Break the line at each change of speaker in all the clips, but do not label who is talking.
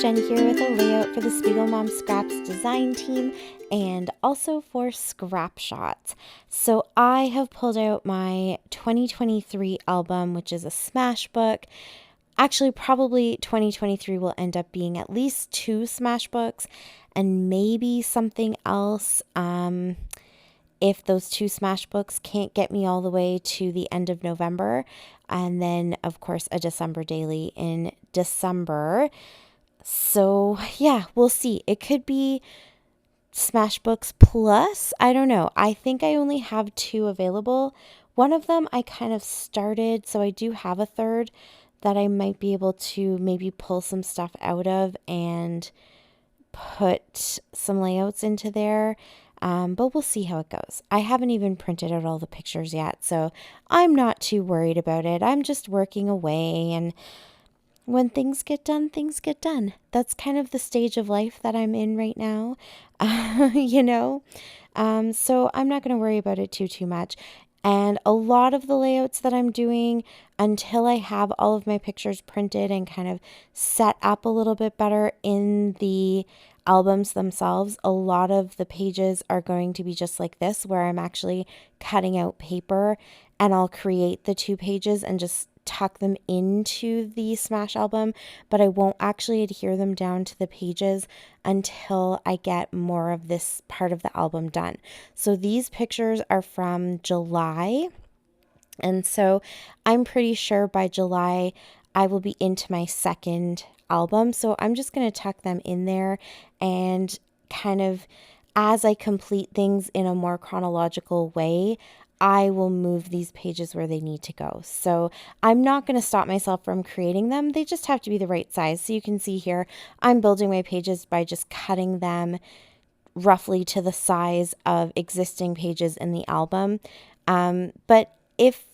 Jen here with a layout for the Spiegel Mom Scraps design team and also for Scrap Shotz. So I have pulled out my 2023 album, which is a smash book. Actually, probably 2023 will end up being at least 2 smash books and maybe something else. If those 2 smash books can't get me all the way to the end of November. And then, of course, a December daily in December. So yeah, we'll see. It could be smash books plus. I don't know. I think I only have 2 available. One of them I kind of started, so I do have a third that I might be able to maybe pull some stuff out of and put some layouts into there. But we'll see how it goes. I haven't even printed out all the pictures yet, so I'm not too worried about it. I'm just working away, and when things get done, things get done. That's kind of the stage of life that I'm in right now, you know? So I'm not going to worry about it too much. And a lot of the layouts that I'm doing, until I have all of my pictures printed and kind of set up a little bit better in the albums themselves, a lot of the pages are going to be just like this, where I'm actually cutting out paper and I'll create the 2 pages and just tuck them into the smash album, but I won't actually adhere them down to the pages until I get more of this part of the album done. So these pictures are from July, and so I'm pretty sure by July I will be into my second album. So I'm just going to tuck them in there, and kind of as I complete things in a more chronological way, I will move these pages where they need to go. So I'm not going to stop myself from creating them. They just have to be the right size. So you can see here, I'm building my pages by just cutting them roughly to the size of existing pages in the album. But if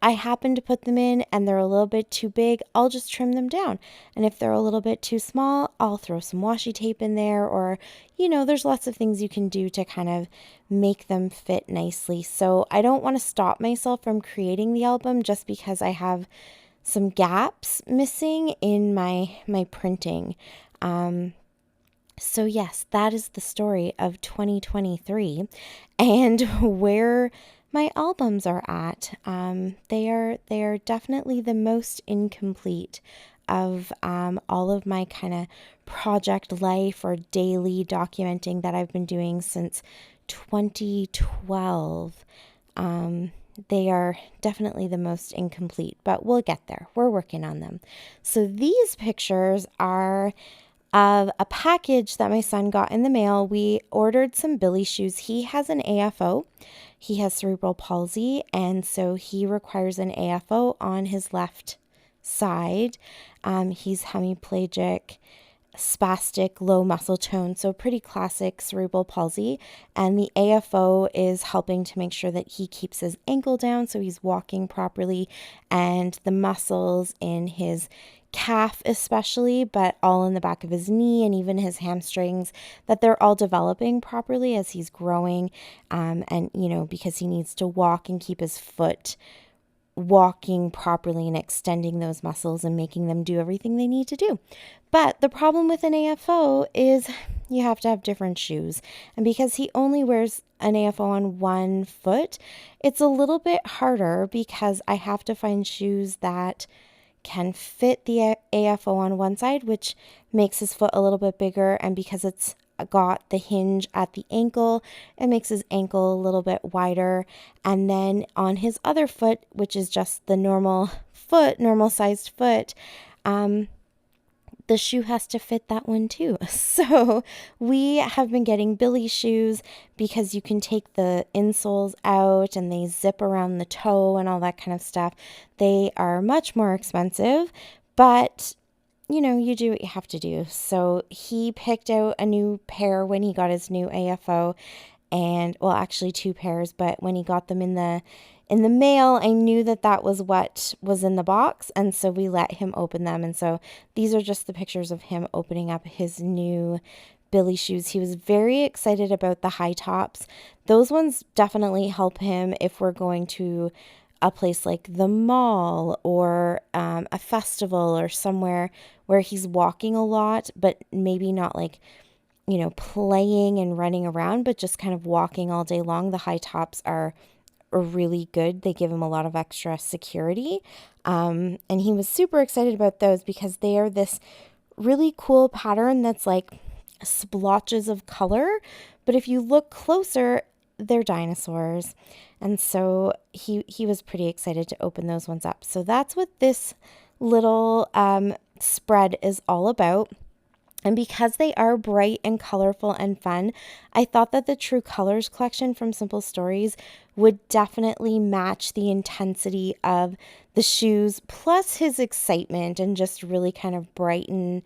I happen to put them in and they're a little bit too big, I'll just trim them down. And if they're a little bit too small, I'll throw some washi tape in there, or, there's lots of things you can do to kind of make them fit nicely. So I don't want to stop myself from creating the album just because I have some gaps missing in my printing. So yes, that is the story of 2023 and where my albums are at. They are definitely the most incomplete of all of my kind of project life or daily documenting that I've been doing since 2012. They are definitely the most incomplete, but we'll get there. We're working on them. So these pictures are of a package that my son got in the mail. We ordered some Billy shoes. He has an AFO. He has cerebral palsy, and so he requires an AFO on his left side. He's hemiplegic, spastic, low muscle tone, so pretty classic cerebral palsy. And the AFO is helping to make sure that he keeps his ankle down so he's walking properly, and the muscles in his calf especially, but all in the back of his knee and even his hamstrings, that they're all developing properly as he's growing, and because he needs to walk and keep his foot walking properly and extending those muscles and making them do everything they need to do. But the problem with an AFO is you have to have different shoes. And because he only wears an AFO on one foot, it's a little bit harder because I have to find shoes that can fit the AFO on one side, which makes his foot a little bit bigger. And because it's got the hinge at the ankle, it makes his ankle a little bit wider. And then on his other foot, which is just the normal sized foot, the shoe has to fit that one too. So we have been getting Billy shoes because you can take the insoles out and they zip around the toe and all that kind of stuff. They are much more expensive, but you do what you have to do. So he picked out a new pair when he got his new AFO, and well, actually 2 pairs, but when he got them in the mail, I knew that was what was in the box, and so we let him open them. And so these are just the pictures of him opening up his new Billy shoes. He was very excited about the high tops. Those ones definitely help him if we're going to a place like the mall or a festival or somewhere where he's walking a lot, but maybe not like, playing and running around, but just kind of walking all day long. The high tops are really good. They give him a lot of extra security. And he was super excited about those because they are this really cool pattern that's like splotches of color. But if you look closer, they're dinosaurs. And so he was pretty excited to open those ones up. So that's what this little spread is all about. And because they are bright and colorful and fun, I thought that the True Colors collection from Simple Stories would definitely match the intensity of the shoes, plus his excitement, and just really kind of brighten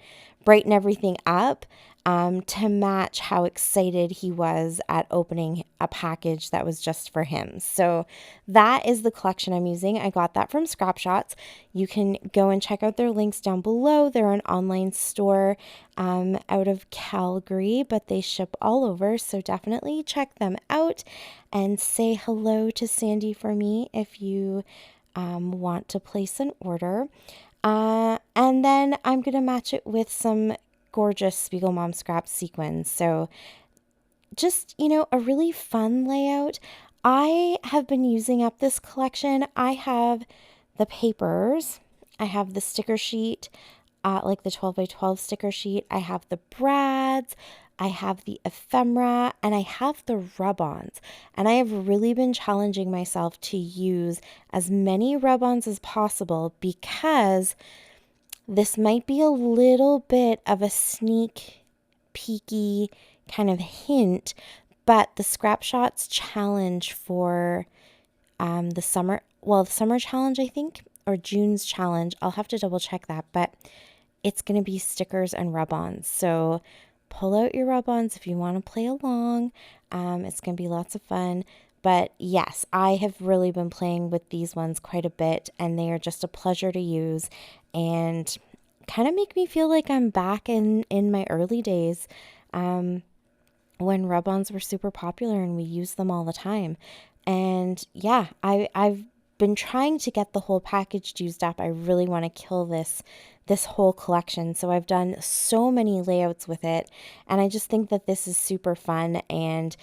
everything up to match how excited he was at opening a package that was just for him. So that is the collection I'm using. I got that from Shotz. You can go and check out their links down below. They're an online store out of Calgary, but they ship all over. So definitely check them out and say hello to Sandy for me if you want to place an order. And then I'm going to match it with some gorgeous Spiegel Mom Scraps sequins. So just, a really fun layout. I have been using up this collection. I have the papers. I have the sticker sheet, like the 12 by 12 sticker sheet. I have the brads. I have the ephemera, and I have the rub-ons. And I have really been challenging myself to use as many rub-ons as possible because this might be a little bit of a sneak peeky kind of hint, but the Scrap Shotz challenge for the summer challenge, I think, or June's challenge, I'll have to double check that, but it's going to be stickers and rub-ons. So pull out your rub-ons if you want to play along. It's going to be lots of fun. But yes, I have really been playing with these ones quite a bit, and they are just a pleasure to use and kind of make me feel like I'm back in my early days when rub-ons were super popular and we used them all the time. And yeah, I've been trying to get the whole package used up. I really want to kill this whole collection. So I've done so many layouts with it, and I just think that this is super fun and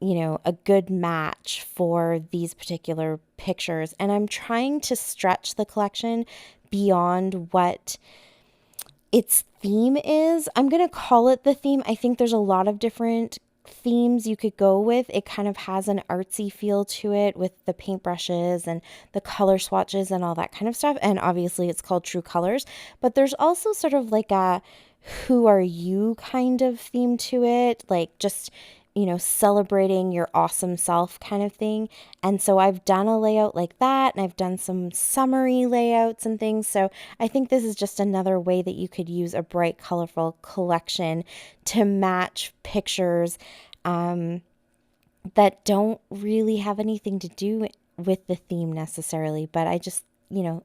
a good match for these particular pictures. And I'm trying to stretch the collection beyond what its theme is. I'm going to call it the theme. I think there's a lot of different themes you could go with. It kind of has an artsy feel to it with the paintbrushes and the color swatches and all that kind of stuff. And obviously it's called True Colors, but there's also sort of like a who are you kind of theme to it, like just celebrating your awesome self kind of thing. And so I've done a layout like that, and I've done some summary layouts and things. So I think this is just another way that you could use a bright, colorful collection to match pictures that don't really have anything to do with the theme necessarily, but I just,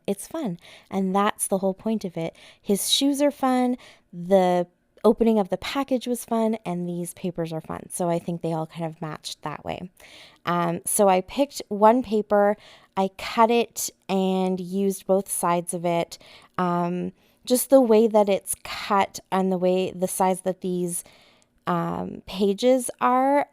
it's fun. And that's the whole point of it. His shoes are fun. The opening of the package was fun, and these papers are fun. So I think they all kind of matched that way. So I picked one paper, I cut it and used both sides of it. Just the way that it's cut and the size that these pages are,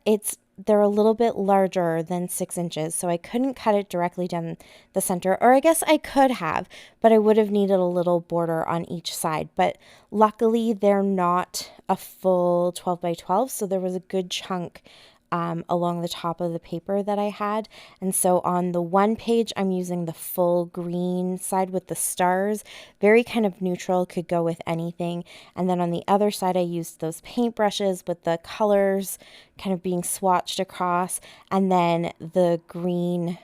they're a little bit larger than 6 inches, so I couldn't cut it directly down the center, or I guess I could have, but I would have needed a little border on each side. But luckily they're not a full 12 by 12, so there was a good chunk along the top of the paper that I had. And so on the one page, I'm using the full green side with the stars, very kind of neutral, could go with anything. And then on the other side, I used those paintbrushes with the colors kind of being swatched across, and then the green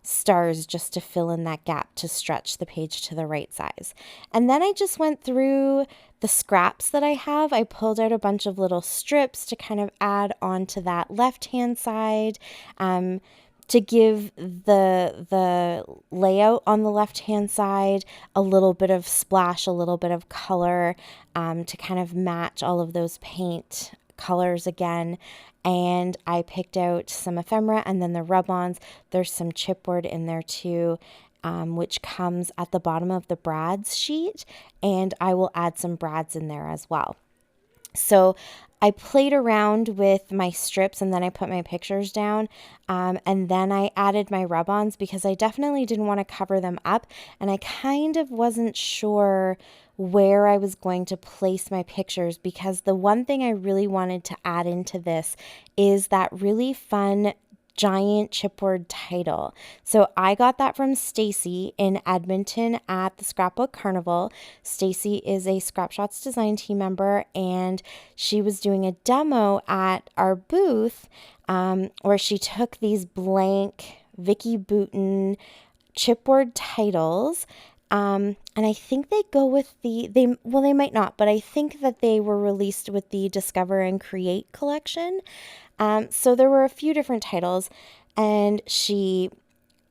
stars just to fill in that gap to stretch the page to the right size. And then I just went through the scraps that I have. I pulled out a bunch of little strips to kind of add onto that left-hand side, to give the layout on the left-hand side a little bit of splash, a little bit of color, to kind of match all of those paint colors again. And I picked out some ephemera and then the rub-ons. There's some chipboard in there too, which comes at the bottom of the brads sheet. And I will add some brads in there as well. So I played around with my strips and then I put my pictures down, and then I added my rub-ons because I definitely didn't want to cover them up, and I kind of wasn't sure where I was going to place my pictures, because the one thing I really wanted to add into this is that really fun giant chipboard title. So I got that from Stacy in Edmonton at the Scrapbook Carnival. Stacy is a Shotz design team member, and she was doing a demo at our booth where she took these blank Vicky Bouton chipboard titles. And I think they go with they might not, but I think that they were released with the Discover and Create collection. So there were a few different titles, and she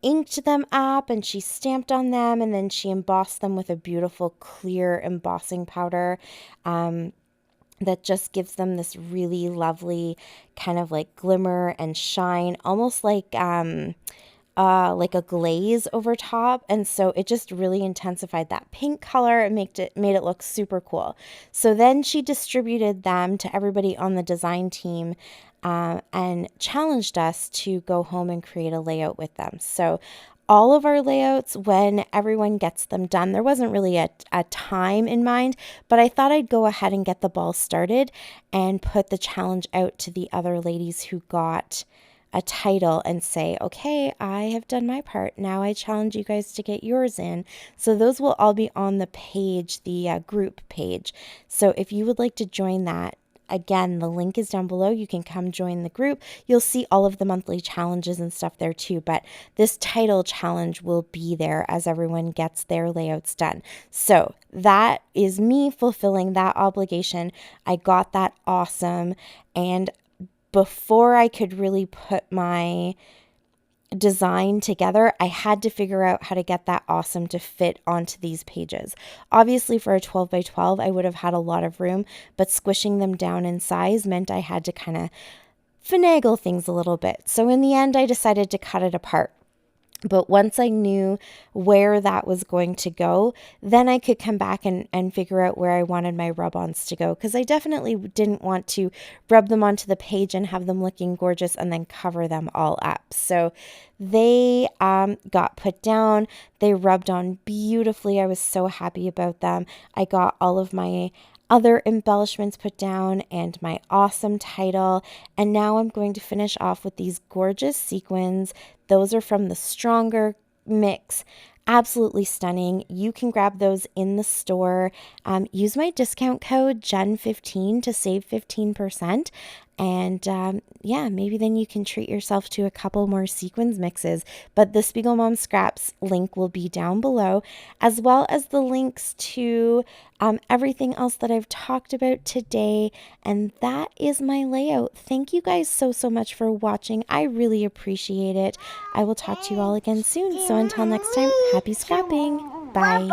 inked them up and she stamped on them, and then she embossed them with a beautiful clear embossing powder that just gives them this really lovely kind of like glimmer and shine, almost like a glaze over top. And so it just really intensified that pink color and made it look super cool. So then she distributed them to everybody on the design team and challenged us to go home and create a layout with them. So all of our layouts, when everyone gets them done, there wasn't really a time in mind, but I thought I'd go ahead and get the ball started and put the challenge out to the other ladies who got a title and say, okay, I have done my part. Now I challenge you guys to get yours in. So those will all be on the page, the group page. So if you would like to join that, again, the link is down below. You can come join the group. You'll see all of the monthly challenges and stuff there too, but this title challenge will be there as everyone gets their layouts done. So that is me fulfilling that obligation. I got that awesome. And before I could really put my design together, I had to figure out how to get that awesome to fit onto these pages. Obviously, for a 12 by 12, I would have had a lot of room, but squishing them down in size meant I had to kind of finagle things a little bit. So in the end, I decided to cut it apart. But once I knew where that was going to go, then I could come back and figure out where I wanted my rub-ons to go, because I definitely didn't want to rub them onto the page and have them looking gorgeous and then cover them all up. So they got put down. They rubbed on beautifully. I was so happy about them. I got all of my other embellishments put down and my awesome title. And now I'm going to finish off with these gorgeous sequins. Those are from the Stronger mix. Absolutely stunning. You can grab those in the store. Use my discount code JEN15 to save 15%. And yeah, maybe then you can treat yourself to a couple more sequins mixes. But the Spiegel Mom Scraps link will be down below, as well as the links to everything else that I've talked about today. And that is my layout. Thank you guys so much for watching. I really appreciate it. I will talk to you all again soon. So until next time, happy scrapping. Bye.